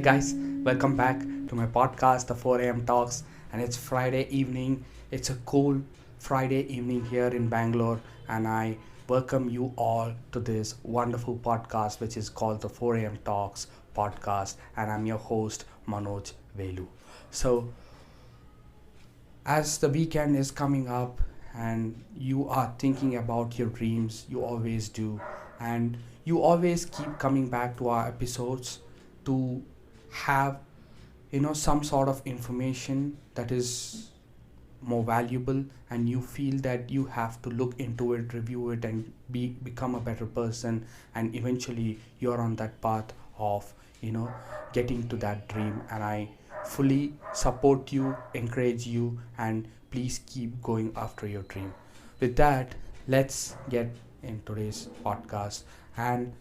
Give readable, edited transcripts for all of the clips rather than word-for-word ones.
guys, welcome back to my podcast, the 4 a.m. Talks, and it's Friday evening. It's a cool Friday evening here in Bangalore, and I welcome you all to this wonderful podcast, which is called the 4 a.m. Talks podcast, and I'm your host, Manoj Velu. So, as the weekend is coming up and you are thinking about your dreams, you always do, and you always keep coming back to our episodes to have some sort of information that is more valuable, and you feel that you have to look into it, review it, and become a better person, and eventually you're on that path of getting to that dream. And I fully support you, encourage you, and please keep going after your dream. With that, let's get in today's podcast. And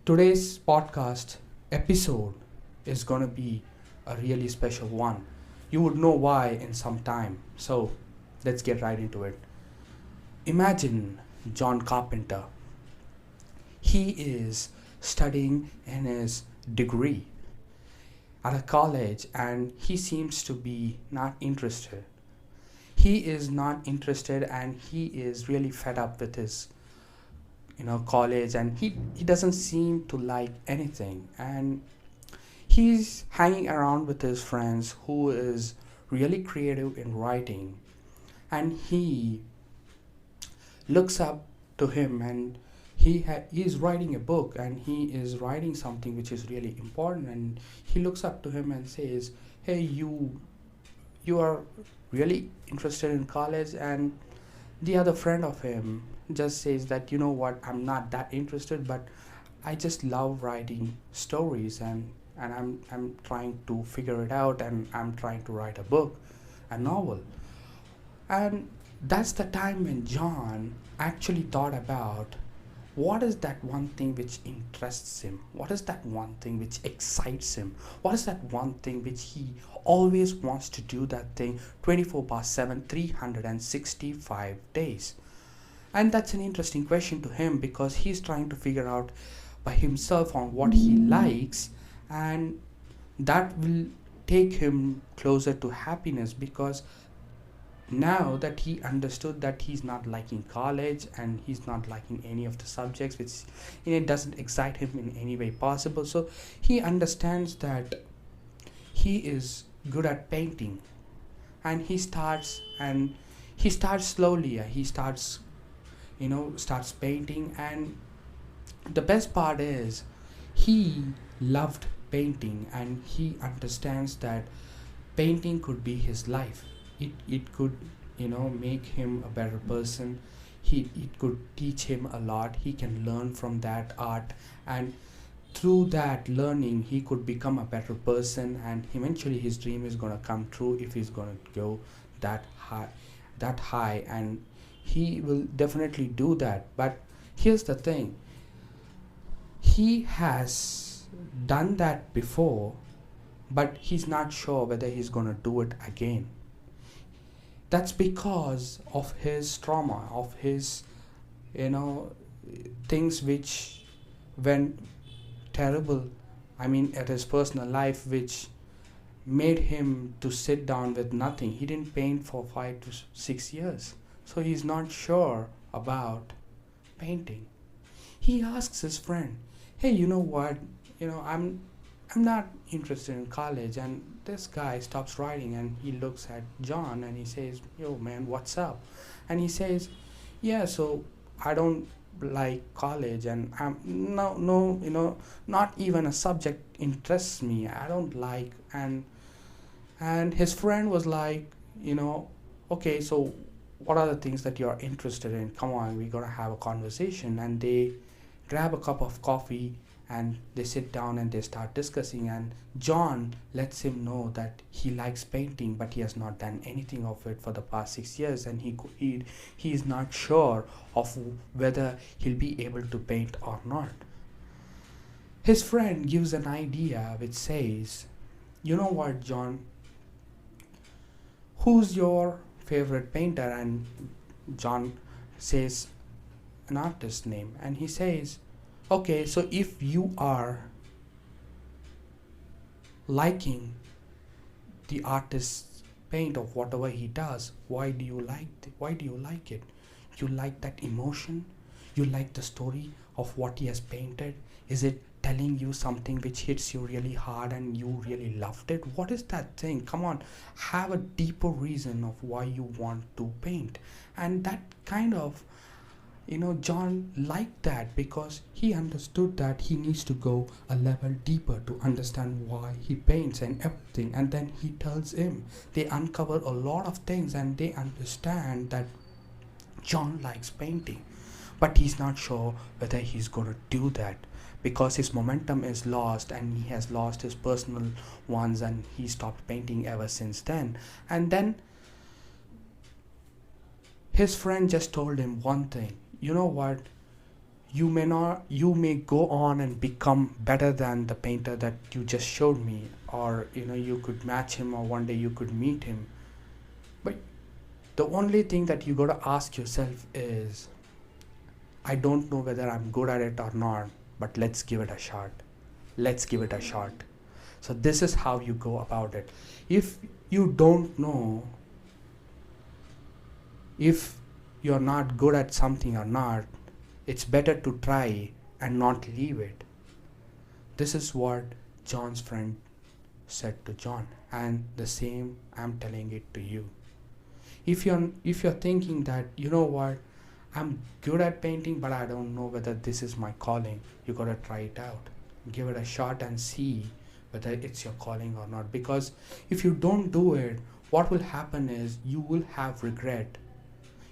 today's podcast episode is going to be a really special one. You would know why in some time. So let's get right into it. Imagine John Carpenter. He is studying in his degree at a college, and he seems to be not interested. He is not interested, and he is really fed up with his college, and he doesn't seem to like anything, and he's hanging around with his friends who is really creative in writing, and he looks up to him, and he is writing a book, and he is writing something which is really important, and he looks up to him and says, hey, you are really interested in college. And the other friend of him just says that, you know what, I'm not that interested, but I just love writing stories, and I'm trying to figure it out, and I'm trying to write a book, a novel. And that's the time when John actually thought about what is that one thing which interests him? What is that one thing which excites him? What is that one thing which he always wants to do that thing 24/7, 365 days? And that's an interesting question to him, because he's trying to figure out by himself on what he likes, and that will take him closer to happiness, because now that he understood that he's not liking college and he's not liking any of the subjects which doesn't excite him in any way possible, so he understands that he is good at painting, and he starts slowly, starts painting. And the best part is he loved painting, and he understands that painting could be his life. It could make him a better person. It could teach him a lot. He can learn from that art, and through that learning he could become a better person, and eventually his dream is going to come true if he's going to go that high, and he will definitely do that. But here's the thing, he has done that before, but he's not sure whether he's going to do it again. That's because of his trauma, of his things which went terrible, at his personal life, which made him to sit down with nothing. He didn't paint for 5 to 6 years, so he's not sure about painting. He asks his friend, hey, you know what, I'm not interested in college. And this guy stops writing, and he looks at John, and he says, yo man, what's up? And he says, yeah, so I don't like college, and I'm no not even a subject interests me, I don't like. And his friend was like, okay, so what are the things that you're interested in? Come on, we're gonna have a conversation. And they grab a cup of coffee, and they sit down and they start discussing. And John lets him know that he likes painting, but he has not done anything of it for the past 6 years, and he is not sure of whether he'll be able to paint or not. His friend gives an idea which says, you know what, John, who's your favorite painter? And John says an artist name, and he says, okay, so if you are liking the artist's paint of whatever he does. Why do you like it? You like that emotion? You like the story of what he has painted? Is it telling you something which hits you really hard and you really loved it? What is that thing? Come on, have a deeper reason of why you want to paint. And that kind of, John liked that because he understood that he needs to go a level deeper to understand why he paints and everything. And then he tells him, they uncover a lot of things and they understand that John likes painting, but he's not sure whether he's going to do that because his momentum is lost and he has lost his personal ones and he stopped painting ever since then. And then his friend just told him one thing. You know what? You may go on and become better than the painter that you just showed me, or you could match him, or one day you could meet him. But the only thing that you got to ask yourself is, I don't know whether I'm good at it or not, but let's give it a shot. Let's give it a shot. So this is how you go about it. If you don't know if you're not good at something or not, it's better to try and not leave it. This is what John's friend said to John, and the same I'm telling it to you. If you're thinking that, you know what, I'm good at painting but I don't know whether this is my calling, you got to try it out. Give it a shot and see whether it's your calling or not, because if you don't do it, what will happen is you will have regret.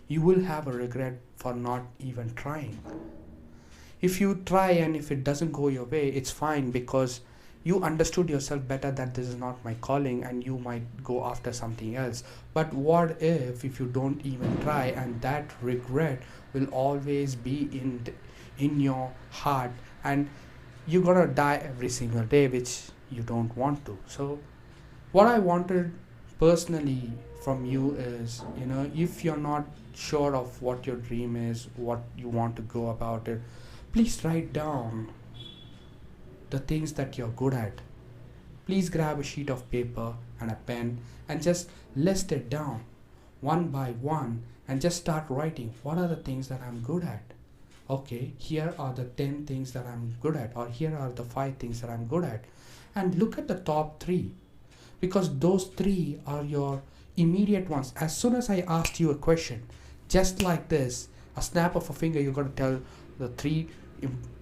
You will have a regret for not even trying. If you try and if it doesn't go your way, it's fine, because you understood yourself better that this is not my calling and you might go after something else. But what if you don't even try, and that regret will always be in your heart, and you're gonna die every single day, which you don't want to. So what I wanted personally from you is, if you're not sure of what your dream is, what you want to go about it, please write down the things that you're good at. Please grab a sheet of paper and a pen and just list it down one by one and just start writing, what are the things that I'm good at? Okay, here are the 10 things that I'm good at, or here are the 5 things that I'm good at. And look at the top 3, because those 3 are your immediate ones. As soon as I asked you a question, just like this, a snap of a finger, you're going to tell the 3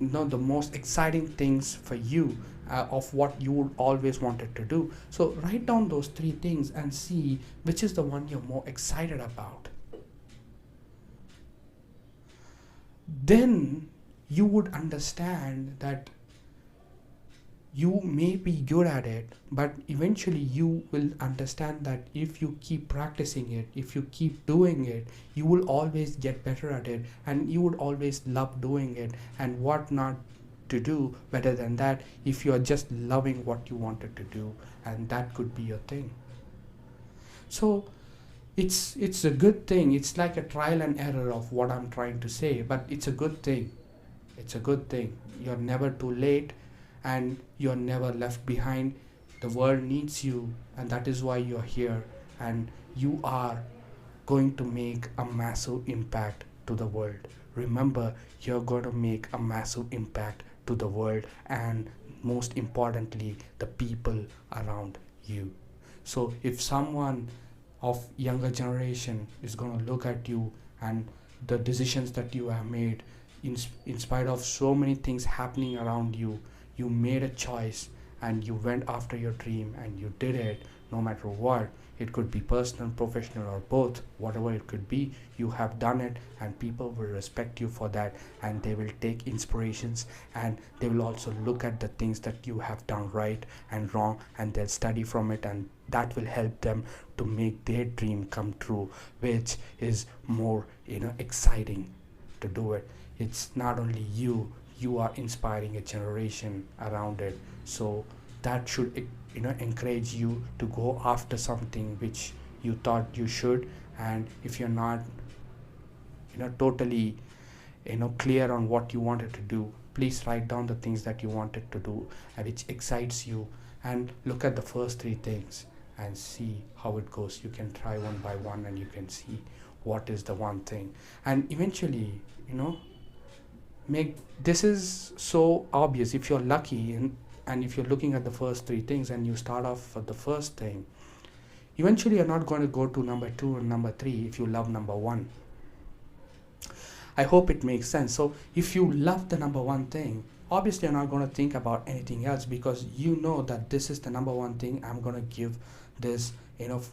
the most exciting things for you, of what you would always wanted to do. So write down those 3 things and see which is the one you're more excited about. Then you would understand that you may be good at it, but eventually you will understand that if you keep practicing it, if you keep doing it, you will always get better at it, and you would always love doing it. And what not to do better than that if you are just loving what you wanted to do, and that could be your thing. So it's a good thing. It's like a trial and error of what I'm trying to say, but it's a good thing. It's a good thing. You're never too late and you're never left behind. The world needs you, and that is why you're here, and you are going to make a massive impact to the world. Remember, you're going to make a massive impact to the world, and most importantly, the people around you. So if someone of younger generation is going to look at you and the decisions that you have made, in spite of so many things happening around you, you made a choice and you went after your dream and you did it, no matter what. It could be personal, professional, or both. Whatever it could be, you have done it, and people will respect you for that, and they will take inspirations, and they will also look at the things that you have done right and wrong, and they'll study from it, and that will help them to make their dream come true, which is more exciting to do it. It's not only you are inspiring a generation around it, so that should encourage you to go after something which you thought you should. And if you're not totally clear on what you wanted to do, please write down the things that you wanted to do and which excites you, and look at the first three things and see how it goes. You can try one by one and you can see what is the one thing, and eventually, you know, make this is so obvious if you're lucky, and if you're looking at the first three things and you start off with the first thing, eventually you're not going to go to number two and number three if you love number one. I hope it makes sense. So if you love the number one thing, obviously you're not going to think about anything else, because you know that this is the number one thing. I'm going to give this,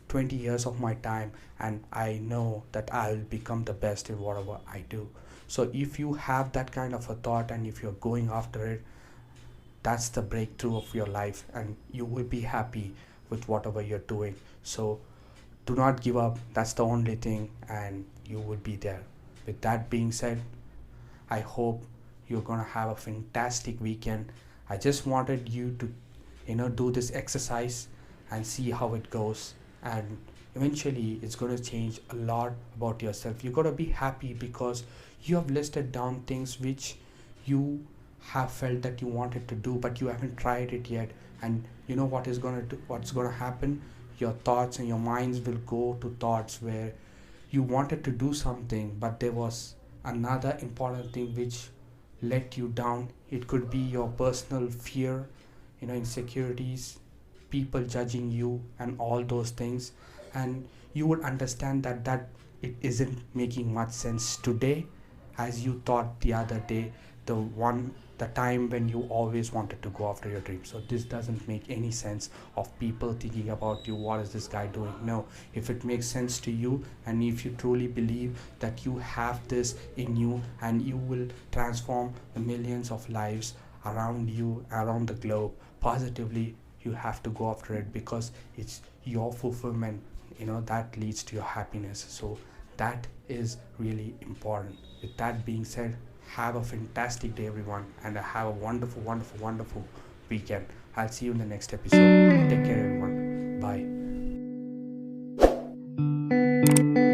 20 years of my time, and I know that I'll become the best in whatever I do. So if you have that kind of a thought and if you're going after it, that's the breakthrough of your life, and you will be happy with whatever you're doing. So do not give up. That's the only thing, and you will be there. With that being said, I hope you're gonna have a fantastic weekend. I just wanted you to, do this exercise and see how it goes. And eventually, it's gonna change a lot about yourself. You gotta be happy because you have listed down things which you have felt that you wanted to do, but you haven't tried it yet. And you know what is gonna do? What's gonna happen? Your thoughts and your minds will go to thoughts where you wanted to do something, but there was another important thing which let you down. It could be your personal fear, insecurities, people judging you, and all those things. And you would understand that it isn't making much sense today as you thought the other day, the time when you always wanted to go after your dream. So this doesn't make any sense of people thinking about you, what is this guy doing? No, if it makes sense to you, and if you truly believe that you have this in you and you will transform the millions of lives around you, around the globe positively, you have to go after it, because it's your fulfillment, that leads to your happiness. So that is really important. With that being said, have a fantastic day, everyone, and have a wonderful, wonderful, wonderful weekend. I'll see you in the next episode. Take care, everyone. Bye.